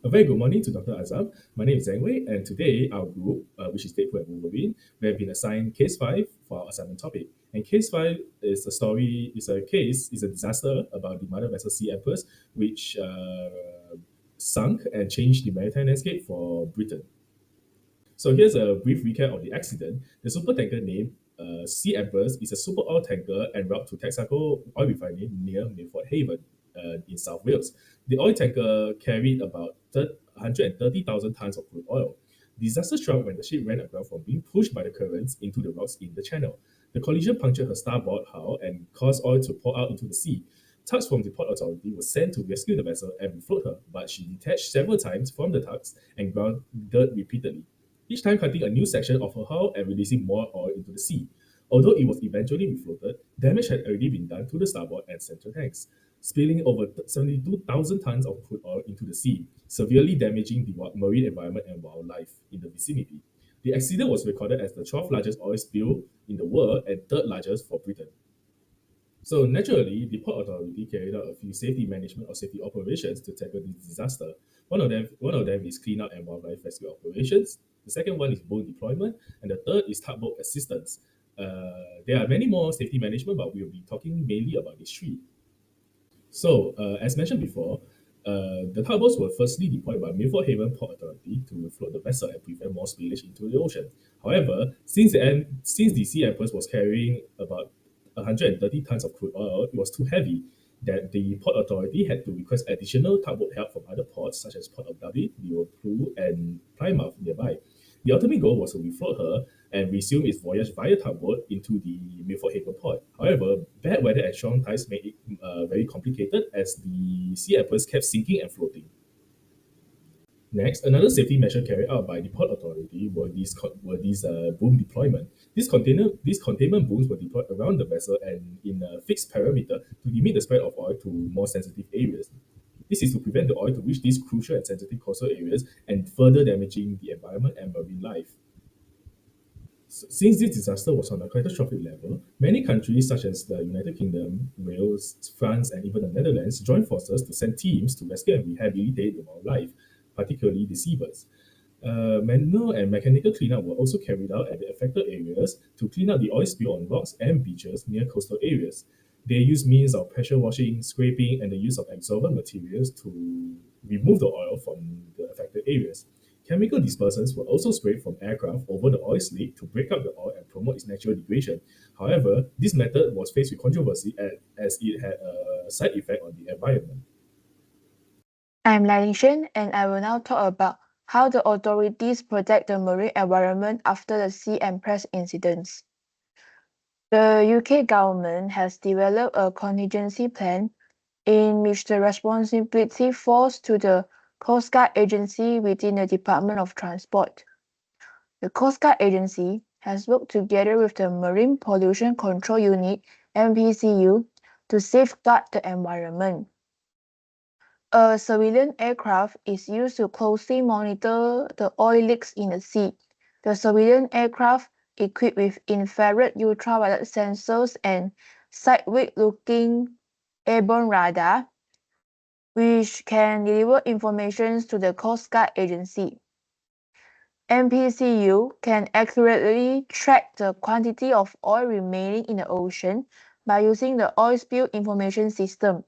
A very good morning to Dr. Azam. My name is Zhang Wei, and today our group, which is Deadpool and Wolverine, we have been assigned case 5 for our assignment topic. And case 5 is a story, is a disaster about the mother vessel Sea Empress, which sunk and changed the maritime landscape for Britain. So here's a brief recap of the accident. The supertanker named Sea Empress is a super oil tanker en route to Texaco oil refinery near Milford Haven in South Wales. The oil tanker carried about 130,000 tons of crude oil. Disaster struck when the ship ran aground from being pushed by the currents into the rocks in the channel. The collision punctured her starboard hull and caused oil to pour out into the sea. Tugs from the Port Authority were sent to rescue the vessel and refloat her, but she detached several times from the tugs and grounded repeatedly, each time cutting a new section of her hull and releasing more oil into the sea. Although it was eventually refloated, damage had already been done to the starboard and central tanks, spilling over 72,000 tons of crude oil into the sea, severely damaging the marine environment and wildlife in the vicinity. The accident was recorded as the 12th largest oil spill in the world and third largest for Britain. So naturally, the Port Authority carried out a few safety management or safety operations to tackle this disaster. One of them is cleanup and wildlife rescue operations. The second one is boat deployment, and the third is tugboat assistance. There are many more safety management, but we will be talking mainly about these three. So, as mentioned before, the tugboats were firstly deployed by Milford Haven Port Authority to float the vessel and prevent more spillage into the ocean. However, since the Sea Empress was carrying about 130 tons of crude oil, it was too heavy that the Port Authority had to request additional tugboat help from other ports such as Port of Dublin, Liverpool, and Plymouth nearby. The ultimate goal was to refloat her and resume its voyage via tugboat into the Milford Haven port. However, bad weather and strong tides made it very complicated as the Sea Empress kept sinking and floating. Next, another safety measure carried out by the Port Authority were these boom deployment. These containment booms were deployed around the vessel and in a fixed perimeter to limit the spread of oil to more sensitive areas. This is to prevent the oil to reach these crucial and sensitive coastal areas and further damaging the environment and marine life. Since this disaster was on a catastrophic level, many countries such as the United Kingdom, Wales, France, and even the Netherlands joined forces to send teams to rescue and rehabilitate the wildlife, particularly the seabirds. Manual and mechanical cleanup were also carried out at the affected areas to clean up the oil spill on rocks and beaches near coastal areas. They used means of pressure washing, scraping, and the use of absorbent materials to remove the oil from the affected areas. Chemical dispersants were also sprayed from aircraft over the oil slick to break up the oil and promote its natural degradation. However, this method was faced with controversy as it had a side effect on the environment. I'm Shen, and I will now talk about how the authorities protect the marine environment after the Sea Empress incidents. The UK government has developed a contingency plan in which the responsibility falls to the Coast Guard Agency within the Department of Transport. The Coast Guard Agency has worked together with the Marine Pollution Control Unit (MPCU) to safeguard the environment. A surveillance aircraft is used to closely monitor the oil leaks in the sea. The surveillance aircraft, equipped with infrared ultraviolet sensors and sideways-looking airborne radar, which can deliver information to the Coast Guard Agency. MPCU can accurately track the quantity of oil remaining in the ocean by using the Oil Spill Information System,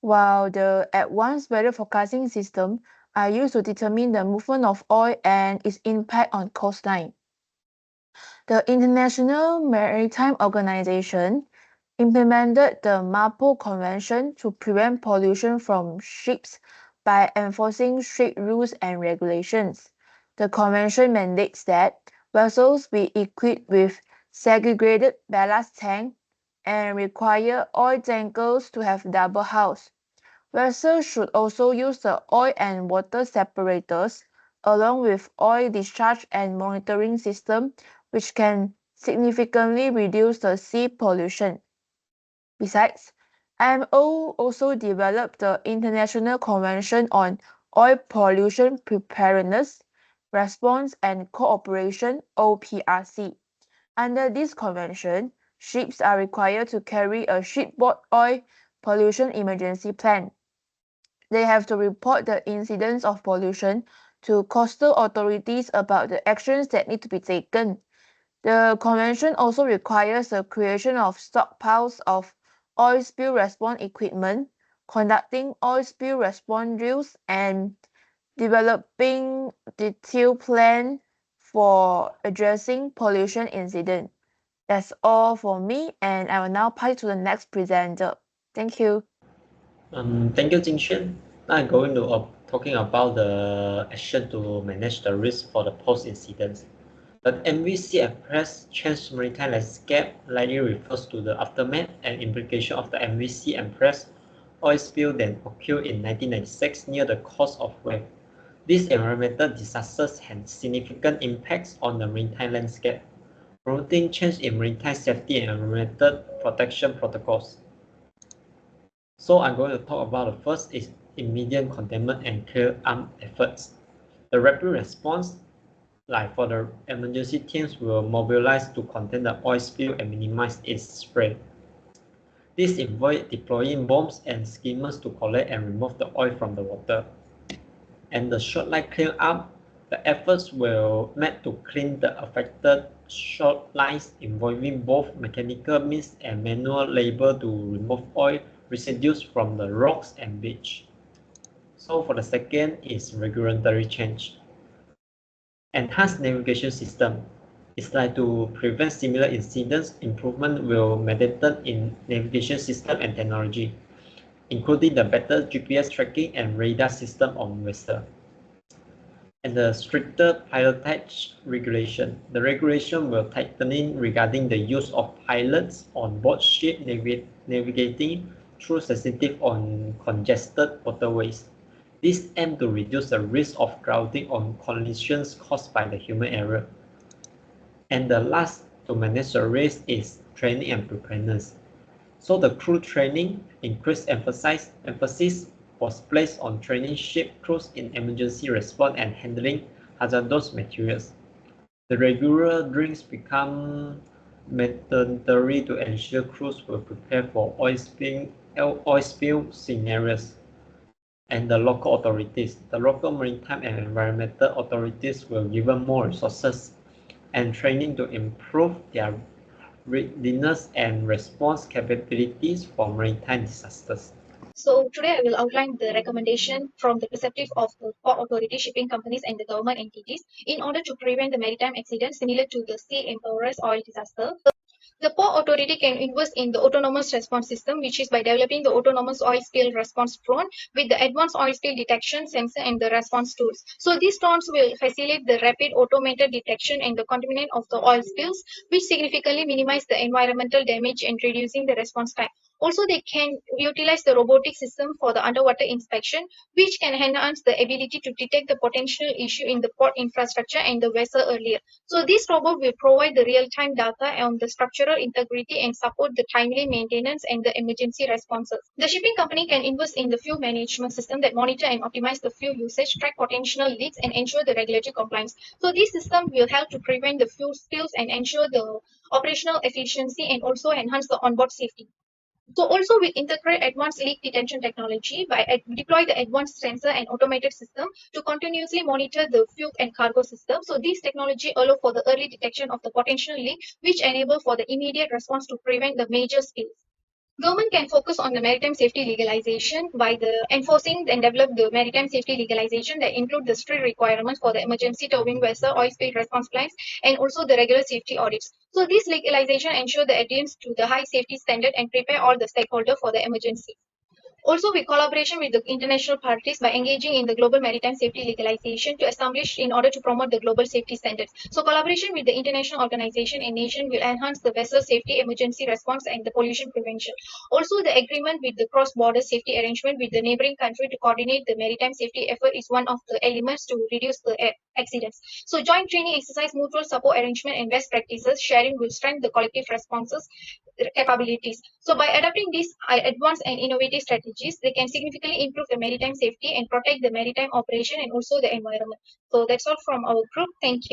while the advanced weather forecasting system are used to determine the movement of oil and its impact on coastline. The International Maritime Organization implemented the MAPO Convention to prevent pollution from ships by enforcing strict rules and regulations. The convention mandates that vessels be equipped with segregated ballast tank and require oil tankers to have double hulls. Vessels should also use the oil and water separators along with oil discharge and monitoring system, which can significantly reduce the sea pollution. Besides, IMO also developed the International Convention on Oil Pollution Preparedness, Response and Cooperation (OPRC). Under this convention, ships are required to carry a shipboard oil pollution emergency plan. They have to report the incidents of pollution to coastal authorities about the actions that need to be taken. The convention also requires the creation of stockpiles of oil spill response equipment, conducting oil spill response drills, and developing detailed plan for addressing pollution incident. That's all for me, and I will now pass it to the next presenter. Thank you. Thank you, Jingxuan. Now I'm going to talking about the action to manage the risk for the post-incidents. The MV Sea Empress changed maritime landscape likely refers to the aftermath and implication of the MV Sea Empress oil spill that occurred in 1996 near the coast of Wales. These environmental disasters had significant impacts on the maritime landscape, promoting change in maritime safety and environmental protection protocols. So I'm going to talk about the first is immediate containment and clear up efforts. The rapid response, like for the emergency teams, will mobilize to contain the oil spill and minimize its spread. This involves deploying bombs and skimmers to collect and remove the oil from the water. And the short-line clean-up, the efforts were meant to clean the affected short lines involving both mechanical means and manual labor to remove oil residues from the rocks and beach. So for the second is regulatory change. Enhanced navigation system. It's like to prevent similar incidents, improvement will mandate in navigation system and technology, including the better GPS tracking and radar system on vessel. And the stricter pilotage regulation. The regulation will tightening regarding the use of pilots on board ship navigating through sensitive or congested waterways. This aims to reduce the risk of crowding on collisions caused by the human error. And the last to manage the risk is training and preparedness. So the crew training increased emphasis was placed on training ship crews in emergency response and handling hazardous materials. The regular drills become mandatory to ensure crews were prepared for oil spill scenarios. And the local authorities, the local maritime and environmental authorities were given more resources and training to improve their readiness and response capabilities for maritime disasters. So today I will outline the recommendation from the perspective of the port authority, shipping companies, and the government entities in order to prevent the maritime accidents similar to the Sea Empress oil disaster. The port authority can invest in the autonomous response system, which is by developing the autonomous oil spill response drone with the advanced oil spill detection sensor and the response tools. So these drones will facilitate the rapid automated detection and the contaminant of the oil spills, which significantly minimize the environmental damage and reducing the response time. Also, they can utilize the robotic system for the underwater inspection, which can enhance the ability to detect the potential issue in the port infrastructure and the vessel earlier. So this robot will provide the real-time data on the structural integrity and support the timely maintenance and the emergency responses. The shipping company can invest in the fuel management system that monitor and optimize the fuel usage, track potential leaks, and ensure the regulatory compliance. So this system will help to prevent the fuel spills and ensure the operational efficiency and also enhance the onboard safety. So also we integrate advanced leak detection technology by deploy the advanced sensor and automated system to continuously monitor the fuel and cargo system. So this technology allow for the early detection of the potential leak, which enable for the immediate response to prevent the major spills. Government can focus on the maritime safety legalization by the enforcing and develop the maritime safety legalization that include the strict requirements for the emergency towing vessel, oil spill response plans, and also the regular safety audits. So this legalization ensure the adherence to the high safety standard and prepare all the stakeholder for the emergency. Also, we collaboration with the international parties by engaging in the global maritime safety legalization to establish in order to promote the global safety standards. So, collaboration with the international organization and nation will enhance the vessel safety, emergency response, and the pollution prevention. Also, the agreement with the cross-border safety arrangement with the neighboring country to coordinate the maritime safety effort is one of the elements to reduce the accidents. So, joint training exercise, mutual support arrangement, and best practices sharing will strengthen the collective responses capabilities. So by adopting these advanced and innovative strategies, they can significantly improve the maritime safety and protect the maritime operation and also the environment. So that's all from our group. Thank you.